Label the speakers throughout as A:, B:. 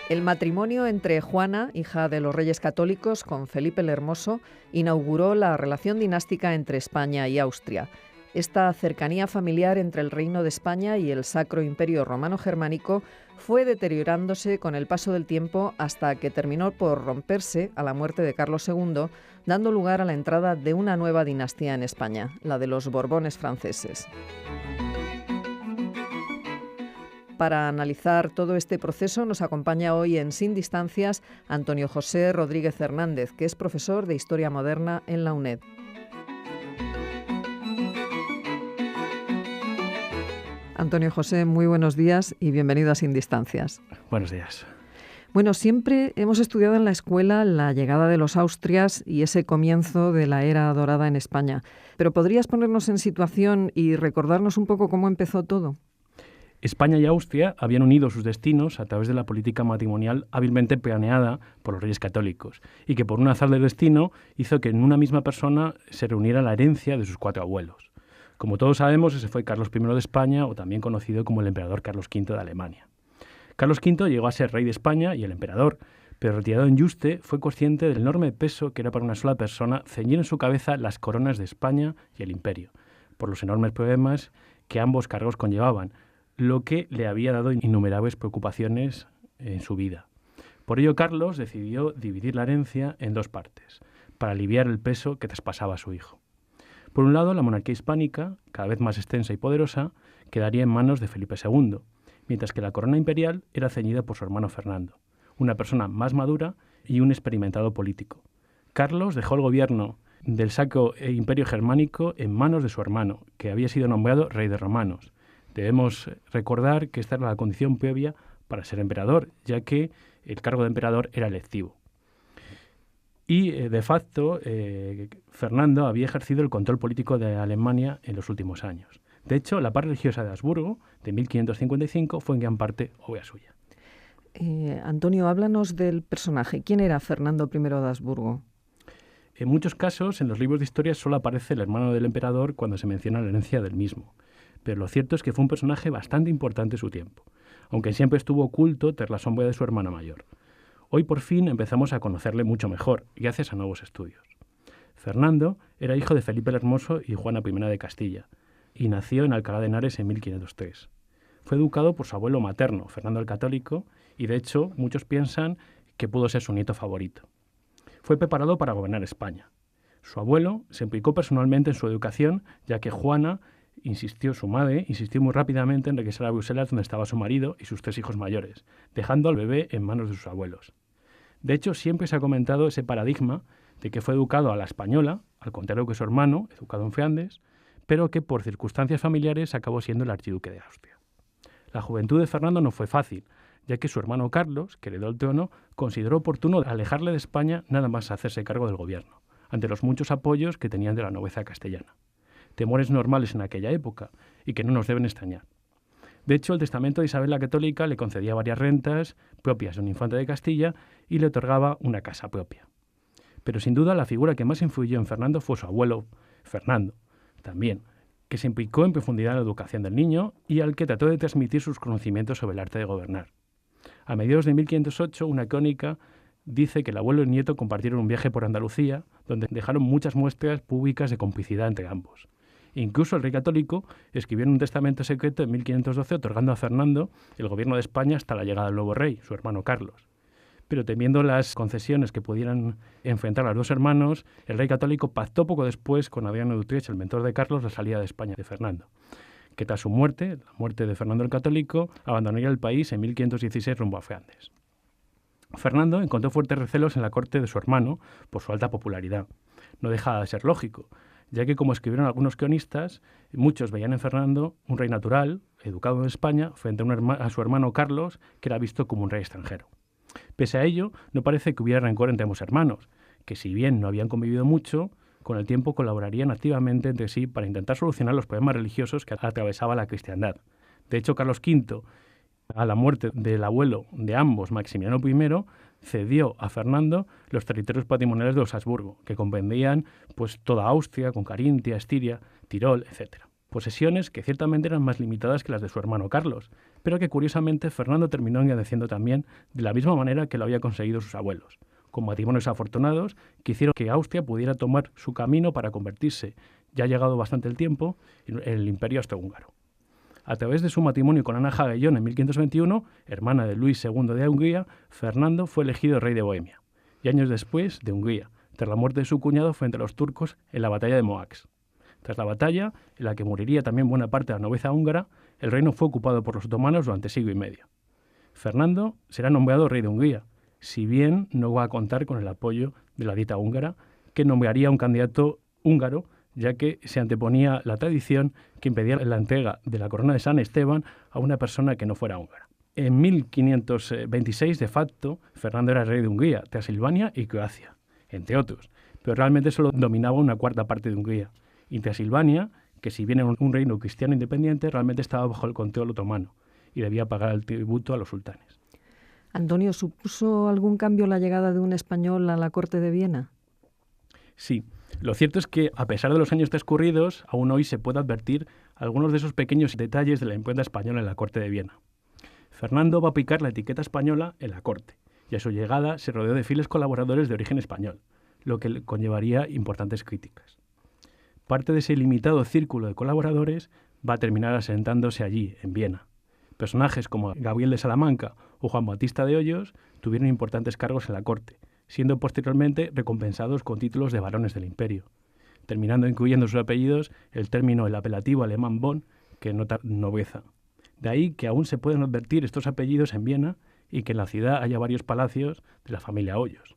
A: El matrimonio entre Juana, hija de los Reyes Católicos, con Felipe el Hermoso, inauguró la relación dinástica entre España y Austria. Esta cercanía familiar entre el Reino de España y el Sacro Imperio Romano Germánico fue deteriorándose con el paso del tiempo hasta que terminó por romperse a la muerte de Carlos II, dando lugar a la entrada de una nueva dinastía en España, la de los Borbones franceses. Para analizar todo este proceso nos acompaña hoy en Sin Distancias Antonio José Rodríguez Hernández, que es profesor de Historia Moderna en la UNED. Antonio José, muy buenos días y bienvenido a Sin Distancias.
B: Buenos días.
A: Bueno, siempre hemos estudiado en la escuela la llegada de los Austrias y ese comienzo de la era dorada en España. Pero ¿podrías ponernos en situación y recordarnos un poco cómo empezó todo?
B: España y Austria habían unido sus destinos a través de la política matrimonial hábilmente planeada por los Reyes Católicos y que por un azar del destino hizo que en una misma persona se reuniera la herencia de sus 4 abuelos. Como todos sabemos, ese fue Carlos I de España, o también conocido como el emperador Carlos V de Alemania. Carlos V llegó a ser rey de España y el emperador, pero retirado en Yuste fue consciente del enorme peso que era para una sola persona ceñir en su cabeza las coronas de España y el imperio, por los enormes problemas que ambos cargos conllevaban, lo que le había dado innumerables preocupaciones en su vida. Por ello, Carlos decidió dividir la herencia en 2 partes, para aliviar el peso que traspasaba a su hijo. Por un lado, la monarquía hispánica, cada vez más extensa y poderosa, quedaría en manos de Felipe II, mientras que la corona imperial era ceñida por su hermano Fernando, una persona más madura y un experimentado político. Carlos dejó el gobierno del Sacro Imperio Germánico en manos de su hermano, que había sido nombrado rey de romanos. Debemos recordar que esta era la condición previa para ser emperador, ya que el cargo de emperador era electivo. Y, de facto, Fernando había ejercido el control político de Alemania en los últimos años. De hecho, la paz religiosa de Habsburgo, de 1555, fue en gran parte obra suya.
A: Antonio, háblanos del personaje. ¿Quién era Fernando I de Habsburgo?
B: En muchos casos, en los libros de historia solo aparece el hermano del emperador cuando se menciona la herencia del mismo. Pero lo cierto es que fue un personaje bastante importante en su tiempo, aunque siempre estuvo oculto tras la sombra de su hermana mayor. Hoy por fin empezamos a conocerle mucho mejor, gracias a nuevos estudios. Fernando era hijo de Felipe el Hermoso y Juana I de Castilla, y nació en Alcalá de Henares en 1503. Fue educado por su abuelo materno, Fernando el Católico, y de hecho muchos piensan que pudo ser su nieto favorito. Fue preparado para gobernar España. Su abuelo se implicó personalmente en su educación, ya que Juana su madre insistió muy rápidamente en regresar a Bruselas, donde estaba su marido y sus 3 hijos mayores, dejando al bebé en manos de sus abuelos. De hecho, siempre se ha comentado ese paradigma de que fue educado a la española, al contrario que su hermano, educado en Flandes, pero que por circunstancias familiares acabó siendo el archiduque de Austria. La juventud de Fernando no fue fácil, ya que su hermano Carlos, que heredó el trono, consideró oportuno alejarle de España nada más hacerse cargo del gobierno, ante los muchos apoyos que tenían de la nobleza castellana. Temores normales en aquella época y que no nos deben extrañar. De hecho, el testamento de Isabel la Católica le concedía varias rentas propias de un infante de Castilla y le otorgaba una casa propia. Pero sin duda la figura que más influyó en Fernando fue su abuelo, Fernando, también, que se implicó en profundidad en la educación del niño y al que trató de transmitir sus conocimientos sobre el arte de gobernar. A mediados de 1508, una crónica dice que el abuelo y el nieto compartieron un viaje por Andalucía, donde dejaron muchas muestras públicas de complicidad entre ambos. Incluso el rey católico escribió en un testamento secreto en 1512 otorgando a Fernando el gobierno de España hasta la llegada del nuevo rey, su hermano Carlos. Pero temiendo las concesiones que pudieran enfrentar a los 2 hermanos, el rey católico pactó poco después con Adriano de Utrecht, el mentor de Carlos, la salida de España de Fernando, que tras su muerte, la muerte de Fernando el Católico, abandonaría el país en 1516 rumbo a Flandes. Fernando encontró fuertes recelos en la corte de su hermano por su alta popularidad. No deja de ser lógico, ya que, como escribieron algunos cronistas, muchos veían en Fernando un rey natural, educado en España, frente a su hermano Carlos, que era visto como un rey extranjero. Pese a ello, no parece que hubiera rencor entre ambos hermanos, que si bien no habían convivido mucho, con el tiempo colaborarían activamente entre sí para intentar solucionar los problemas religiosos que atravesaba la cristiandad. De hecho, Carlos V, a la muerte del abuelo de ambos, Maximiliano I, cedió a Fernando los territorios patrimoniales de los Habsburgo, que comprendían toda Austria, con Carintia, Estiria, Tirol, etc. posesiones que ciertamente eran más limitadas que las de su hermano Carlos, pero que curiosamente Fernando terminó engrandeciendo también de la misma manera que lo había conseguido sus abuelos, con matrimonios afortunados que hicieron que Austria pudiera tomar su camino para convertirse, ya ha llegado bastante el tiempo, en el imperio austrohúngaro. A través de su matrimonio con Ana Jagellón en 1521, hermana de Luis II de Hungría, Fernando fue elegido rey de Bohemia, y años después de Hungría, tras la muerte de su cuñado frente a los turcos en la batalla de Moax. Tras la batalla, en la que moriría también buena parte de la nobleza húngara, el reino fue ocupado por los otomanos durante siglo y medio. Fernando será nombrado rey de Hungría, si bien no va a contar con el apoyo de la dieta húngara, que nombraría un candidato húngaro, ya que se anteponía la tradición que impedía la entrega de la corona de San Esteban a una persona que no fuera húngara. En 1526, de facto, Fernando era rey de Hungría, Transilvania y Croacia, entre otros, pero realmente solo dominaba una cuarta parte de Hungría. Y Transilvania, que si bien era un reino cristiano independiente, realmente estaba bajo el control otomano y debía pagar el tributo a los sultanes.
A: Antonio, ¿supuso algún cambio la llegada de un español a la corte de Viena?
B: Sí, lo cierto es que, a pesar de los años transcurridos, aún hoy se puede advertir algunos de esos pequeños detalles de la impronta española en la corte de Viena. Fernando va a aplicar la etiqueta española en la corte, y a su llegada se rodeó de fieles colaboradores de origen español, lo que conllevaría importantes críticas. Parte de ese limitado círculo de colaboradores va a terminar asentándose allí, en Viena. Personajes como Gabriel de Salamanca o Juan Bautista de Hoyos tuvieron importantes cargos en la corte, siendo posteriormente recompensados con títulos de varones del imperio, terminando incluyendo sus apellidos el apelativo alemán von, que nota nobleza. De ahí que aún se pueden advertir estos apellidos en Viena y que en la ciudad haya varios palacios de la familia Hoyos.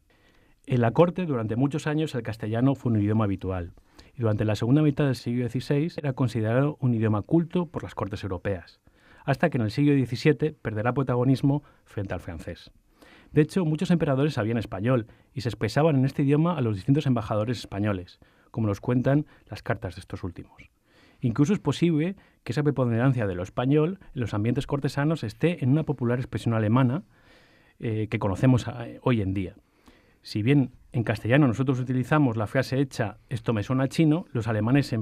B: En la corte, durante muchos años, el castellano fue un idioma habitual, y durante la segunda mitad del siglo XVI era considerado un idioma culto por las cortes europeas, hasta que en el siglo XVII perderá protagonismo frente al francés. De hecho, muchos emperadores sabían español y se expresaban en este idioma a los distintos embajadores españoles, como nos cuentan las cartas de estos últimos. Incluso es posible que esa preponderancia de lo español en los ambientes cortesanos esté en una popular expresión alemana que conocemos hoy en día. Si bien en castellano nosotros utilizamos la frase hecha «esto me suena chino», los alemanes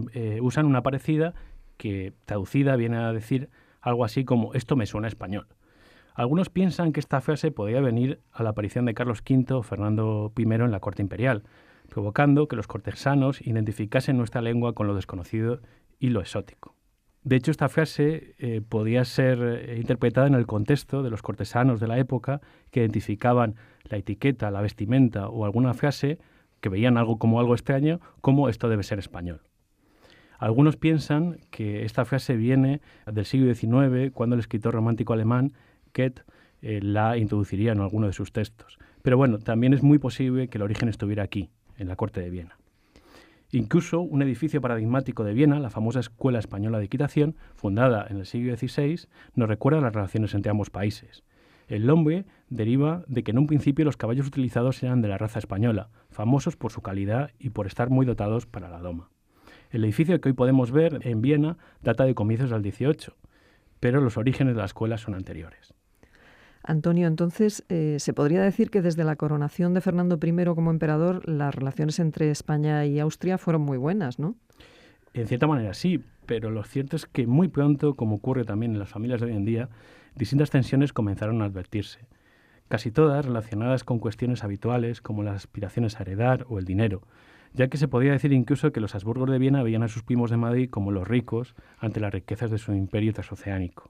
B: usan una parecida que, traducida, viene a decir algo así como «esto me suena español». Algunos piensan que esta frase podría venir a la aparición de Carlos V o Fernando I en la corte imperial, provocando que los cortesanos identificasen nuestra lengua con lo desconocido y lo exótico. De hecho, esta frase podía ser interpretada en el contexto de los cortesanos de la época que identificaban la etiqueta, la vestimenta o alguna frase que veían algo extraño, como «esto debe ser español». Algunos piensan que esta frase viene del siglo XIX, cuando el escritor romántico alemán Goethe la introduciría en alguno de sus textos. Pero bueno, también es muy posible que el origen estuviera aquí, en la corte de Viena. Incluso un edificio paradigmático de Viena, la famosa Escuela Española de Equitación, fundada en el siglo XVI, nos recuerda las relaciones entre ambos países. El nombre deriva de que en un principio los caballos utilizados eran de la raza española, famosos por su calidad y por estar muy dotados para la doma. El edificio que hoy podemos ver en Viena data de comienzos del XVIII, pero los orígenes de la escuela son anteriores.
A: Antonio, entonces, ¿se podría decir que desde la coronación de Fernando I como emperador las relaciones entre España y Austria fueron muy buenas, ¿no?
B: En cierta manera sí, pero lo cierto es que muy pronto, como ocurre también en las familias de hoy en día, distintas tensiones comenzaron a advertirse, casi todas relacionadas con cuestiones habituales como las aspiraciones a heredar o el dinero, ya que se podría decir incluso que los Habsburgos de Viena veían a sus primos de Madrid como los ricos ante las riquezas de su imperio transoceánico.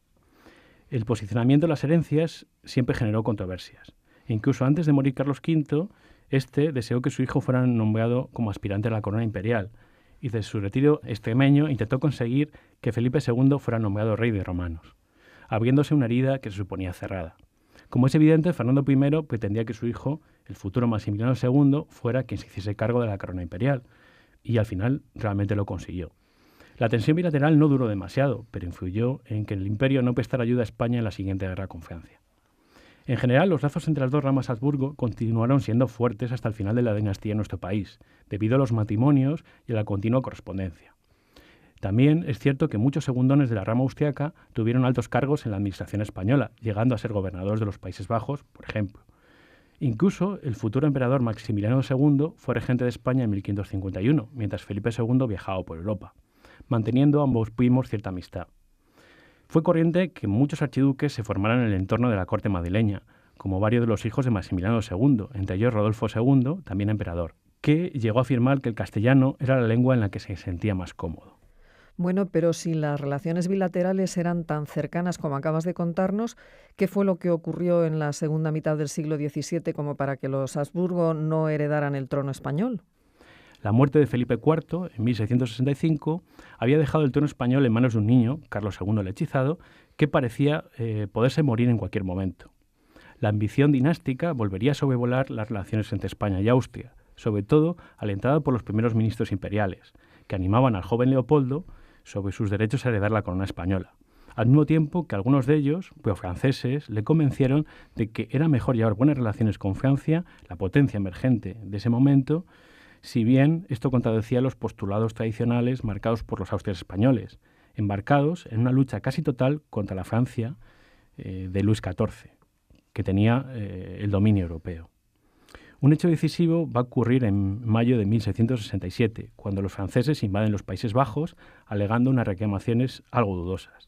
B: El posicionamiento de las herencias siempre generó controversias. Incluso antes de morir Carlos V, este deseó que su hijo fuera nombrado como aspirante a la corona imperial, y desde su retiro extremeño intentó conseguir que Felipe II fuera nombrado rey de romanos, abriéndose una herida que se suponía cerrada. Como es evidente, Fernando I pretendía que su hijo, el futuro Maximiliano II, fuera quien se hiciese cargo de la corona imperial, y al final realmente lo consiguió. La tensión bilateral no duró demasiado, pero influyó en que el imperio no prestara ayuda a España en la siguiente guerra con Francia. En general, los lazos entre las dos ramas Habsburgo continuaron siendo fuertes hasta el final de la dinastía en nuestro país, debido a los matrimonios y a la continua correspondencia. También es cierto que muchos segundones de la rama austriaca tuvieron altos cargos en la administración española, llegando a ser gobernadores de los Países Bajos, por ejemplo. Incluso el futuro emperador Maximiliano II fue regente de España en 1551, mientras Felipe II viajaba por Europa. manteniendo ambos primos cierta amistad. Fue corriente que muchos archiduques se formaran en el entorno de la corte madrileña, como varios de los hijos de Maximiliano II, entre ellos Rodolfo II, también emperador, que llegó a afirmar que el castellano era la lengua en la que se sentía más cómodo.
A: Bueno, pero si las relaciones bilaterales eran tan cercanas como acabas de contarnos, ¿qué fue lo que ocurrió en la segunda mitad del siglo XVII como para que los Habsburgo no heredaran el trono español?
B: La muerte de Felipe IV, en 1665, había dejado el trono español en manos de un niño, Carlos II el hechizado, que parecía poderse morir en cualquier momento. La ambición dinástica volvería a sobrevolar las relaciones entre España y Austria, sobre todo alentada por los primeros ministros imperiales, que animaban al joven Leopoldo sobre sus derechos a heredar la corona española, al mismo tiempo que algunos de ellos, pues franceses, le convencieron de que era mejor llevar buenas relaciones con Francia, la potencia emergente de ese momento, si bien esto contradecía los postulados tradicionales marcados por los austrias españoles, embarcados en una lucha casi total contra la Francia de Luis XIV, que tenía el dominio europeo. Un hecho decisivo va a ocurrir en mayo de 1667, cuando los franceses invaden los Países Bajos, alegando unas reclamaciones algo dudosas.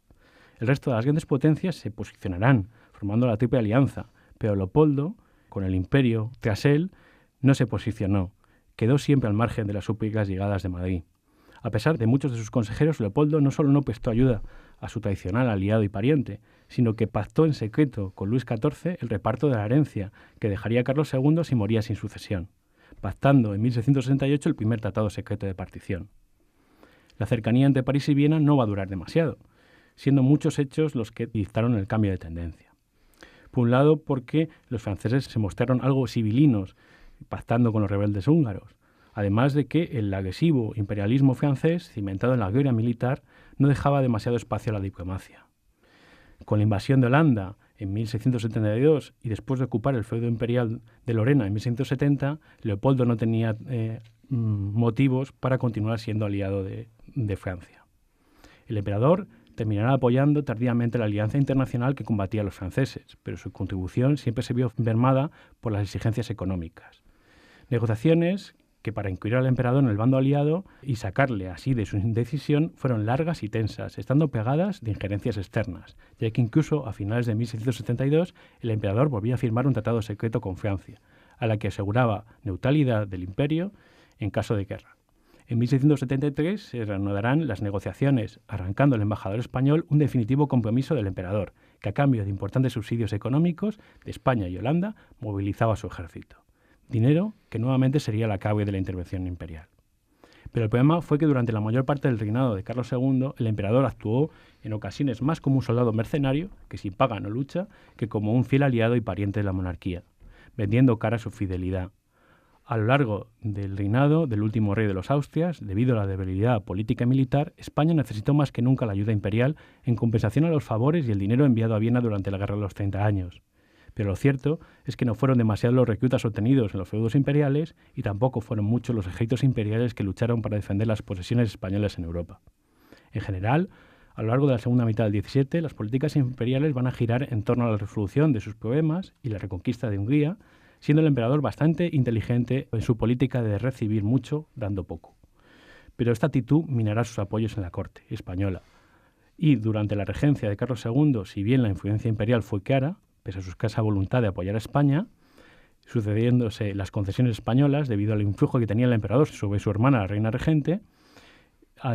B: El resto de las grandes potencias se posicionarán, formando la Triple Alianza, pero Leopoldo, con el imperio tras él, no se posicionó. Quedó siempre al margen de las súplicas llegadas de Madrid. A pesar de muchos de sus consejeros, Leopoldo no solo no prestó ayuda a su tradicional aliado y pariente, sino que pactó en secreto con Luis XIV el reparto de la herencia que dejaría a Carlos II si moría sin sucesión, pactando en 1668 el primer tratado secreto de partición. La cercanía entre París y Viena no va a durar demasiado, siendo muchos hechos los que dictaron el cambio de tendencia. Por un lado, porque los franceses se mostraron algo civilinos, pactando con los rebeldes húngaros, además de que el agresivo imperialismo francés, cimentado en la guerra militar, no dejaba demasiado espacio a la diplomacia. Con la invasión de Holanda en 1672 y después de ocupar el feudo imperial de Lorena en 1670, Leopoldo no tenía motivos para continuar siendo aliado de Francia. El emperador terminará apoyando tardíamente la alianza internacional que combatía a los franceses, pero su contribución siempre se vio mermada por las exigencias económicas. Negociaciones que para incluir al emperador en el bando aliado y sacarle así de su indecisión fueron largas y tensas, estando pegadas de injerencias externas, ya que incluso a finales de 1672 el emperador volvía a firmar un tratado secreto con Francia, a la que aseguraba neutralidad del imperio en caso de guerra. En 1673 se reanudarán las negociaciones, arrancando el embajador español un definitivo compromiso del emperador, que a cambio de importantes subsidios económicos de España y Holanda movilizaba su ejército. Dinero que nuevamente sería la clave de la intervención imperial. Pero el problema fue que durante la mayor parte del reinado de Carlos II, el emperador actuó en ocasiones más como un soldado mercenario, que sin paga no lucha, que como un fiel aliado y pariente de la monarquía, vendiendo cara a su fidelidad. A lo largo del reinado del último rey de los Austrias, debido a la debilidad política y militar, España necesitó más que nunca la ayuda imperial en compensación a los favores y el dinero enviado a Viena durante la Guerra de los 30 años. Pero lo cierto es que no fueron demasiados los reclutas obtenidos en los feudos imperiales y tampoco fueron muchos los ejércitos imperiales que lucharon para defender las posesiones españolas en Europa. En general, a lo largo de la segunda mitad del XVII, las políticas imperiales van a girar en torno a la resolución de sus problemas y la reconquista de Hungría, siendo el emperador bastante inteligente en su política de recibir mucho dando poco. Pero esta actitud minará sus apoyos en la corte española. Y durante la regencia de Carlos II, si bien la influencia imperial fue clara, pese a su escasa voluntad de apoyar a España, sucediéndose las concesiones españolas debido al influjo que tenía el emperador sobre su hermana, la reina regente.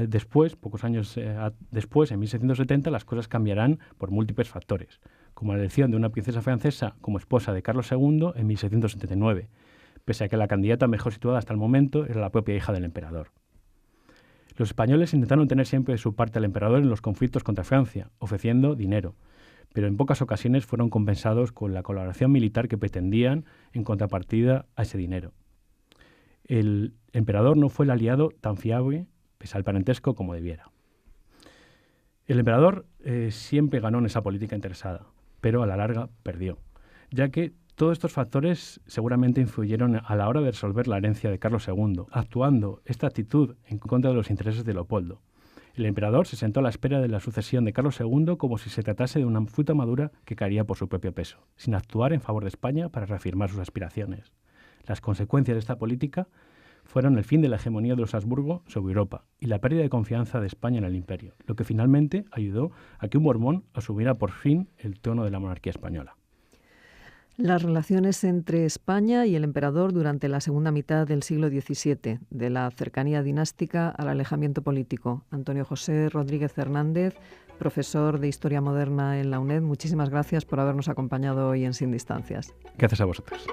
B: Después, pocos años después, en 1670, las cosas cambiarán por múltiples factores, como la elección de una princesa francesa como esposa de Carlos II en 1679, pese a que la candidata mejor situada hasta el momento era la propia hija del emperador. Los españoles intentaron tener siempre de su parte al emperador en los conflictos contra Francia, ofreciendo dinero, pero en pocas ocasiones fueron compensados con la colaboración militar que pretendían en contrapartida a ese dinero. El emperador no fue el aliado tan fiable, pese al parentesco, como debiera. El emperador siempre ganó en esa política interesada, pero a la larga perdió, ya que todos estos factores seguramente influyeron a la hora de resolver la herencia de Carlos II, actuando esta actitud en contra de los intereses de Leopoldo. El emperador se sentó a la espera de la sucesión de Carlos II como si se tratase de una fruta madura que caería por su propio peso, sin actuar en favor de España para reafirmar sus aspiraciones. Las consecuencias de esta política fueron el fin de la hegemonía de los Habsburgo sobre Europa y la pérdida de confianza de España en el imperio, lo que finalmente ayudó a que un Borbón asumiera por fin el trono de la monarquía española.
A: Las relaciones entre España y el emperador durante la segunda mitad del siglo XVII, de la cercanía dinástica al alejamiento político. Antonio José Rodríguez Hernández, profesor de Historia Moderna en la UNED, muchísimas gracias por habernos acompañado hoy en Sin Distancias.
B: Gracias a vosotros.